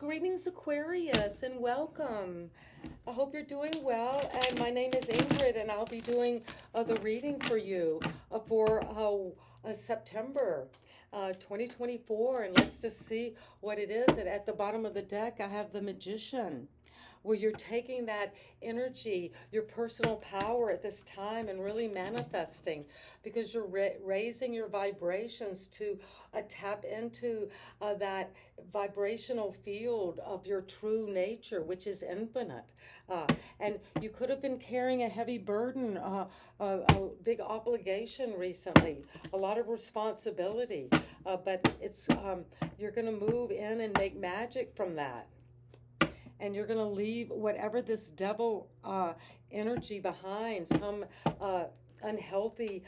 Greetings, Aquarius, and welcome. I hope you're doing well. And my name is Ingrid, and I'll be doing the reading for you for September 2024. And let's just see what it is. And at the bottom of the deck, I have the Magician, where you're taking that energy, your personal power at this time and really manifesting, because you're raising your vibrations to tap into that vibrational field of your true nature, which is infinite. And you could have been carrying a heavy burden, a big obligation recently, a lot of responsibility, but it's you're going to move in and make magic from that. And you're going to leave whatever this devil energy behind, some unhealthy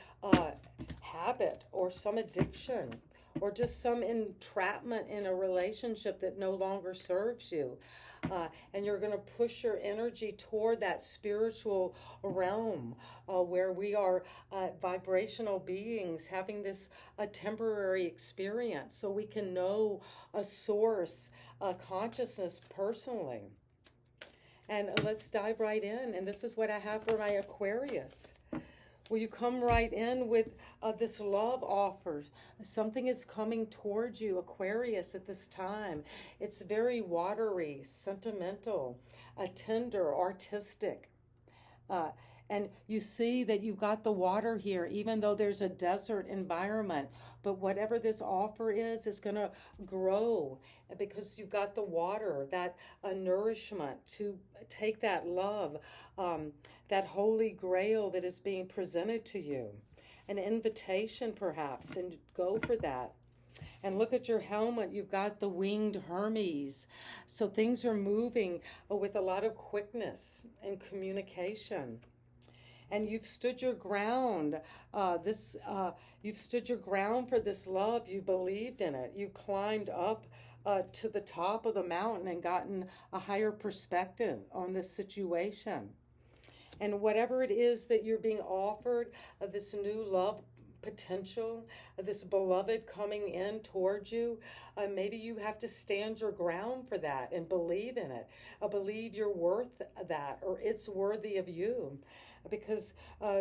habit or some addiction or just some entrapment in a relationship that no longer serves you. And you're going to push your energy toward that spiritual realm where we are vibrational beings having this temporary experience, so we can know a source consciousness personally. And let's dive right in. And this is what I have for my Aquarius. Will you come right in with this love offer? Something is coming towards you, Aquarius, at this time. It's very watery, sentimental, tender, artistic. And you see that you've got the water here, even though there's a desert environment. But whatever this offer is going to grow because you've got the water, that nourishment to take that love, that holy grail that is being presented to you. An invitation, perhaps, and go for that. And look at your helmet. You've got the winged Hermes. So things are moving with a lot of quickness and communication. And you've stood your ground. You've stood your ground for this love. You believed in it. You climbed up to the top of the mountain and gotten a higher perspective on this situation. And whatever it is that you're being offered, this new love potential, this beloved coming in towards you, maybe you have to stand your ground for that and believe in it. Believe you're worth that, or it's worthy of you, because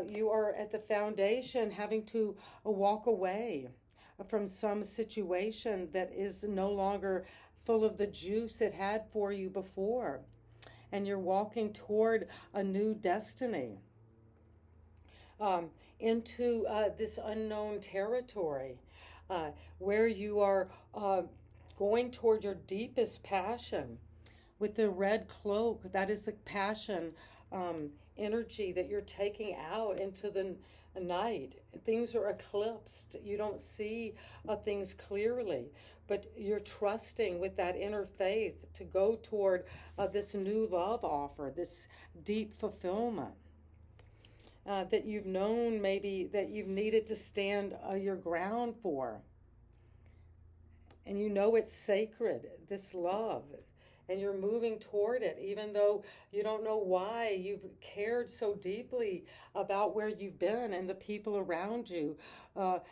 you are at the foundation having to walk away from some situation that is no longer full of the juice it had for you before. And you're walking toward a new destiny, into this unknown territory, where you are going toward your deepest passion. With the red cloak, that is the passion energy that you're taking out into the night. Things are eclipsed. You don't see things clearly, but you're trusting with that inner faith to go toward this new love offer, this deep fulfillment that you've known, maybe that you've needed to stand your ground for. And you know it's sacred, this love. And you're moving toward it, even though you don't know why. You've cared so deeply about where you've been and the people around you.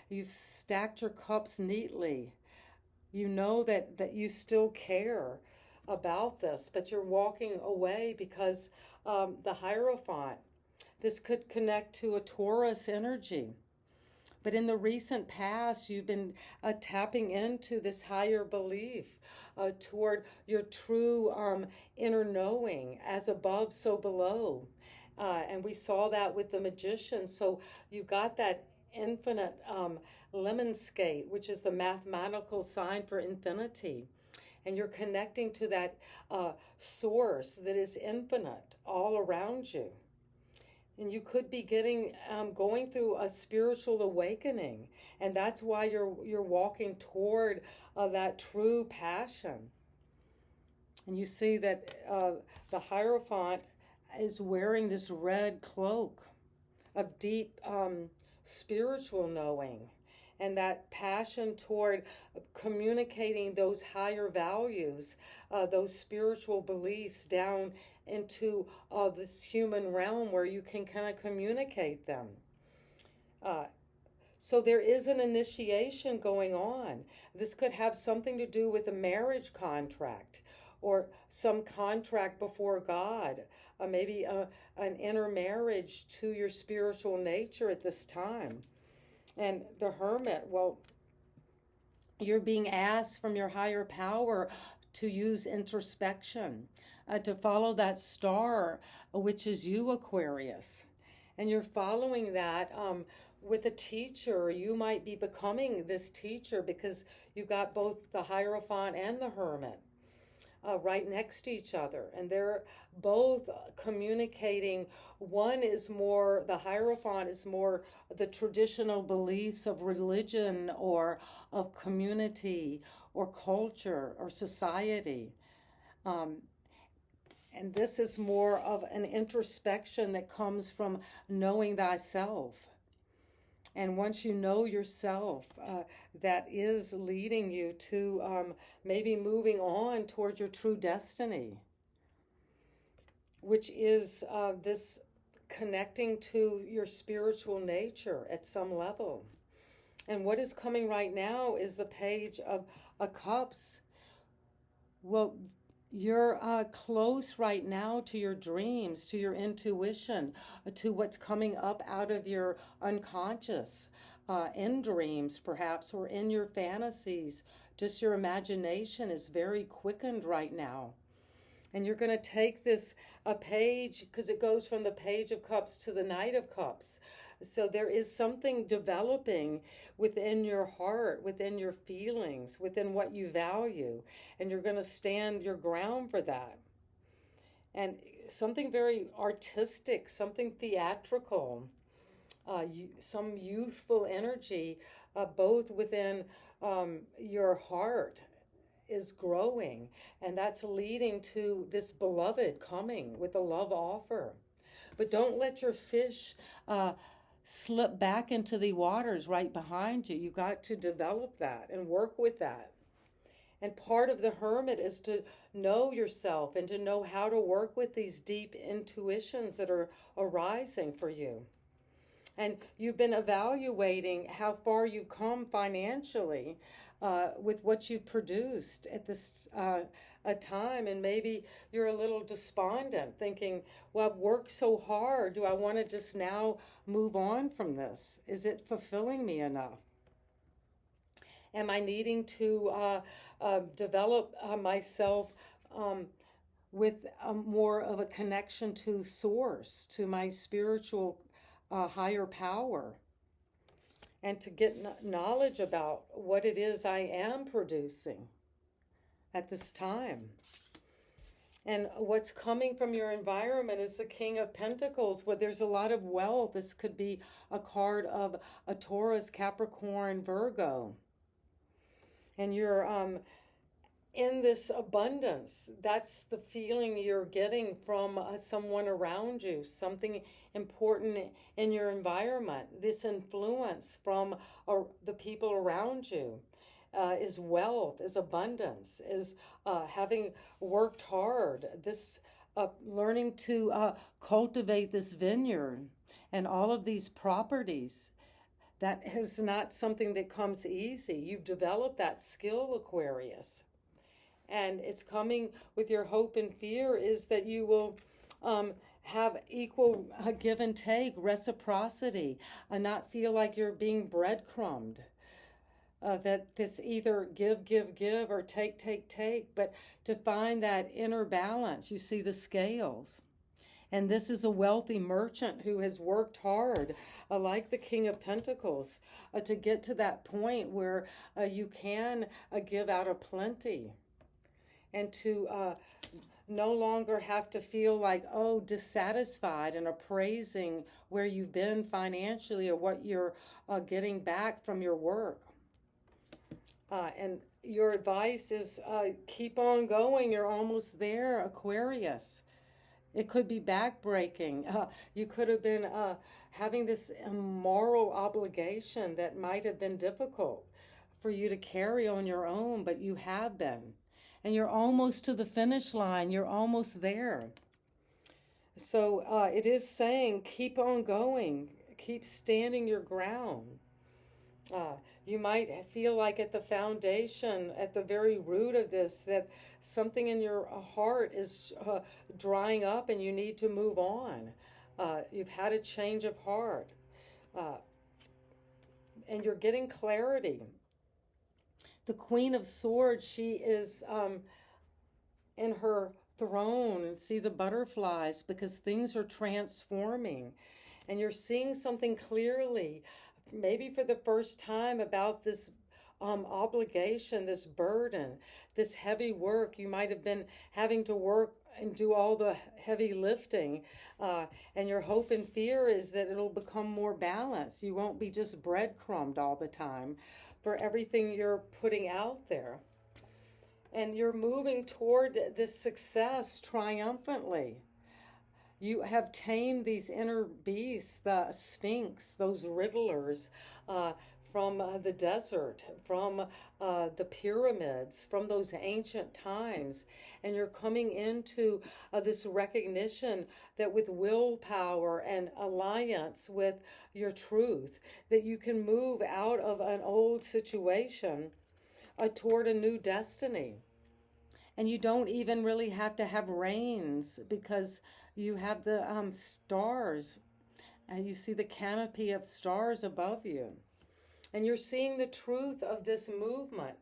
You've stacked your cups neatly. You know that you still care about this, but you're walking away because the Hierophant, this could connect to a Taurus energy. But in the recent past, you've been tapping into this higher belief toward your true inner knowing, as above, so below. And we saw that with the Magician. So you've got that infinite lemon skate, which is the mathematical sign for infinity. And you're connecting to that source that is infinite all around you. And you could be going through a spiritual awakening, and that's why you're walking toward that true passion. And you see that the Hierophant is wearing this red cloak of deep spiritual knowing, and that passion toward communicating those higher values, those spiritual beliefs down into this human realm where you can kind of communicate them. So there is an initiation going on. This could have something to do with a marriage contract or some contract before God, maybe an intermarriage to your spiritual nature at this time. And the Hermit, well, you're being asked from your higher power to use introspection, to follow that star, which is you, Aquarius. And you're following that with a teacher. You might be becoming this teacher because you've got both the Hierophant and the Hermit right next to each other. And they're both communicating. One is more, the Hierophant is more the traditional beliefs of religion or of community or culture or society. And this is more of an introspection that comes from knowing thyself. And once you know yourself, that is leading you to maybe moving on toward your true destiny, which is this connecting to your spiritual nature at some level. And what is coming right now is the Page of Cups. Well, you're close right now to your dreams, to your intuition, to what's coming up out of your unconscious, in dreams perhaps, or in your fantasies. Just your imagination is very quickened right now. And you're going to take this page, because it goes from the Page of Cups to the Knight of Cups. So there is something developing within your heart, within your feelings, within what you value. And you're going to stand your ground for that. And something very artistic, something theatrical, some youthful energy, both within your heart is growing, and that's leading to this beloved coming with a love offer. But don't let your fish slip back into the waters right behind you. You got to develop that and work with that. And part of the Hermit is to know yourself and to know how to work with these deep intuitions that are arising for you. And you've been evaluating how far you've come financially with what you've produced at this time. And maybe you're a little despondent, thinking, well, I've worked so hard. Do I want to just now move on from this? Is it fulfilling me enough? Am I needing to develop myself with more of a connection to source, to my spiritual higher power, and to get knowledge about what it is I am producing at this time? And what's coming from your environment is the King of Pentacles, where there's a lot of wealth. This could be a card of a Taurus, Capricorn, Virgo. And you're in this abundance. That's the feeling you're getting from someone around you, something important in your environment. This influence from the people around you is wealth, is abundance, is having worked hard, this learning to cultivate this vineyard and all of these properties. That is not something that comes easy. You've developed that skill, Aquarius. And it's coming with your hope and fear is that you will have equal give and take, reciprocity, and not feel like you're being breadcrumbed. That this either give, or take, but to find that inner balance. You see the scales. And this is a wealthy merchant who has worked hard, like the King of Pentacles, to get to that point where you can give out of plenty. And to no longer have to feel like, dissatisfied and appraising where you've been financially or what you're getting back from your work. And your advice is keep on going. You're almost there, Aquarius. It could be backbreaking. You could have been having this moral obligation that might have been difficult for you to carry on your own, but you have been. And you're almost to the finish line. You're almost there. So it is saying keep on going. Keep standing your ground. You might feel like at the foundation, at the very root of this, that something in your heart is drying up and you need to move on. You've had a change of heart, uh, and you're getting clarity. The Queen of Swords, she is in her throne, and see the butterflies because things are transforming and you're seeing something clearly, maybe for the first time, about this obligation, this burden, this heavy work. You might have been having to work and do all the heavy lifting, and your hope and fear is that it'll become more balanced. You won't be just breadcrumbed all the time for everything you're putting out there. And you're moving toward this success triumphantly. You have tamed these inner beasts, the sphinx, those riddlers, from the desert, from the pyramids, from those ancient times. And you're coming into this recognition that with willpower and alliance with your truth, that you can move out of an old situation toward a new destiny. And you don't even really have to have reins because you have the stars, and you see the canopy of stars above you. And you're seeing the truth of this movement,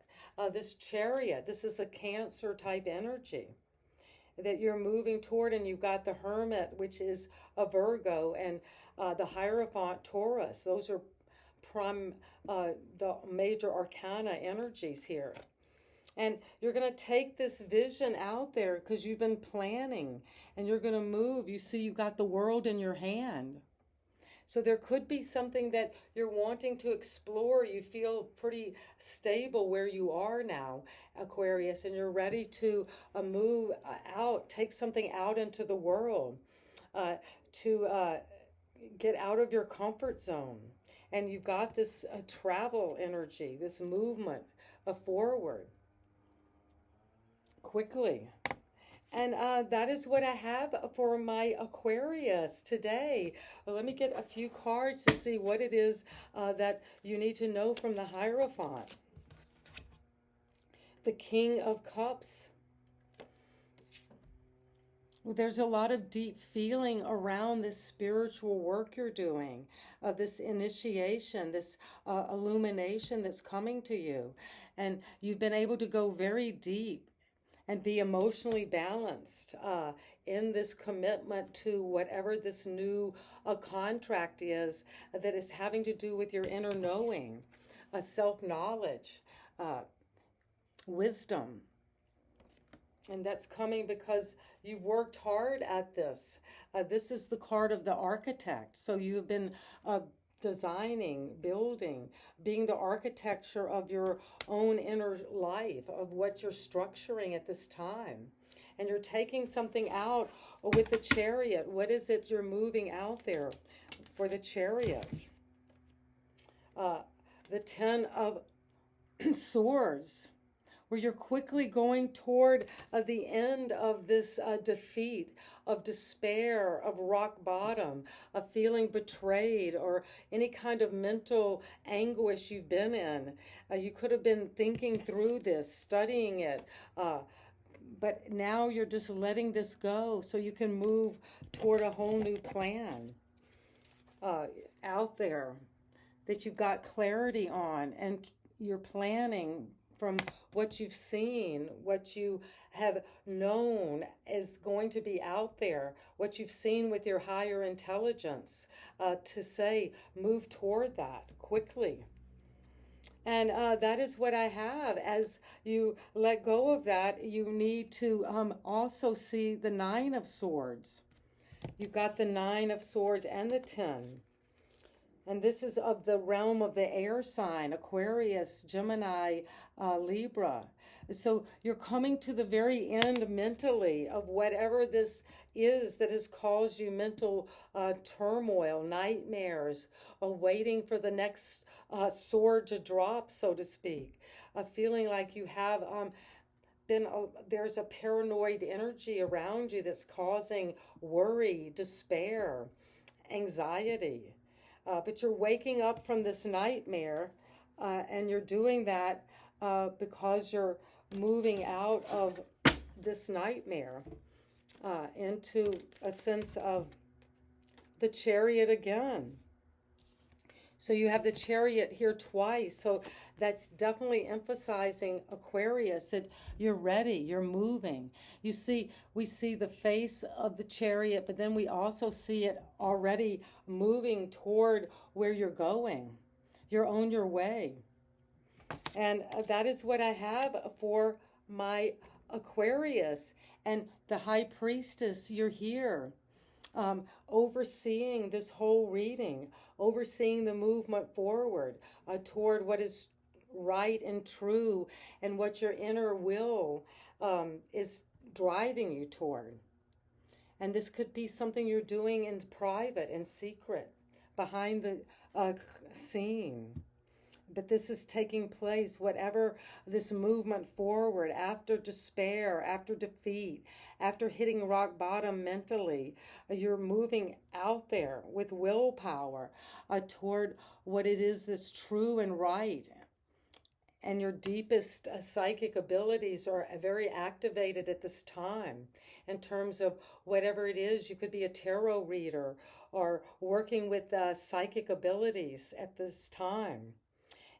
this chariot. This is a Cancer type energy that you're moving toward, and you've got the Hermit, which is a Virgo, and the Hierophant, Taurus. Those are the major arcana energies here. And you're going to take this vision out there because you've been planning, and you're going to move. You see, you've got the world in your hand. So there could be something that you're wanting to explore. You feel pretty stable where you are now, Aquarius, and you're ready to move out, take something out into the world, to get out of your comfort zone. And you've got this travel energy, this movement forward quickly. And that is what I have for my Aquarius today. Well, let me get a few cards to see what it is that you need to know from the Hierophant. The King of Cups. Well, there's a lot of deep feeling around this spiritual work you're doing, this initiation, this illumination that's coming to you. And you've been able to go very deep and be emotionally balanced in this commitment to whatever this new contract is that is having to do with your inner knowing, self-knowledge, wisdom. And that's coming because you've worked hard at this. This is the card of the architect. So you've been designing, building, being the architecture of your own inner life, of what you're structuring at this time. And you're taking something out with the Chariot. What is it you're moving out there for the Chariot? The Ten of Swords, where you're quickly going toward the end of this defeat, of despair, of rock bottom, of feeling betrayed, or any kind of mental anguish you've been in. You could have been thinking through this, studying it, but now you're just letting this go so you can move toward a whole new plan out there that you've got clarity on, and you're planning from what you've seen, what you have known is going to be out there, what you've seen with your higher intelligence, to say, move toward that quickly. And that is what I have. As you let go of that, you need to also see the Nine of Swords. You've got the Nine of Swords and the 10. And this is of the realm of the air sign, Aquarius, Gemini, Libra. So you're coming to the very end mentally of whatever this is that has caused you mental turmoil, nightmares, waiting for the next sword to drop, so to speak. Feeling like you have there's a paranoid energy around you that's causing worry, despair, anxiety. But you're waking up from this nightmare And you're doing that because you're moving out of this nightmare into a sense of the Chariot again. So you have the Chariot here twice. So that's definitely emphasizing, Aquarius, that you're ready, you're moving. You see, we see the face of the Chariot, but then we also see it already moving toward where you're going. You're on your way. And that is what I have for my Aquarius. And the High Priestess, you're here. Overseeing this whole reading, overseeing the movement forward toward what is right and true and what your inner will is driving you toward. And this could be something you're doing in private, in secret, behind the scene. But this is taking place, whatever this movement forward, after despair, after defeat, after hitting rock bottom mentally, you're moving out there with willpower toward what it is that's true and right. And your deepest psychic abilities are very activated at this time in terms of whatever it is. You could be a tarot reader or working with psychic abilities at this time.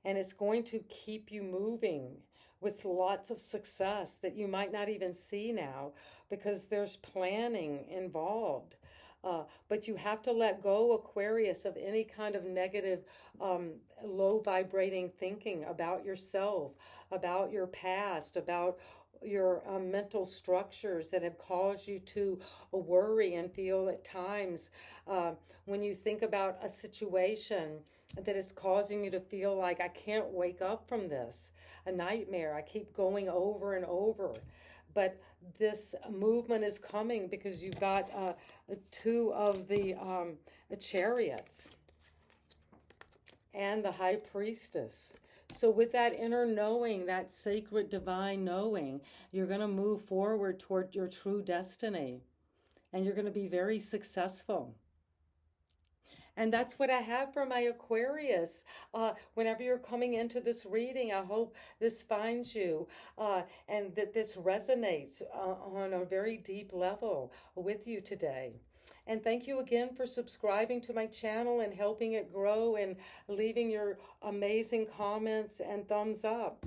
And it's going to keep you moving with lots of success that you might not even see now because there's planning involved. But you have to let go, Aquarius, of any kind of negative, low vibrating thinking about yourself, about your past, about your mental structures that have caused you to worry and feel at times when you think about a situation that is causing you to feel like, I can't wake up from this, a nightmare. I keep going over and over. But this movement is coming because you've got two of the chariots and the High Priestess. So with that inner knowing, that sacred divine knowing, you're going to move forward toward your true destiny. And you're going to be very successful. And that's what I have for my Aquarius. Whenever you're coming into this reading, I hope this finds you and that this resonates on a very deep level with you today. And thank you again for subscribing to my channel and helping it grow and leaving your amazing comments and thumbs up.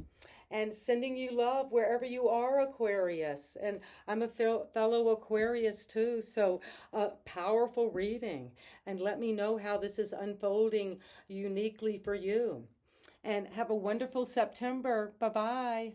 And sending you love wherever you are, Aquarius. And I'm a fellow Aquarius too, so powerful reading. And let me know how this is unfolding uniquely for you. And have a wonderful September. Bye-bye.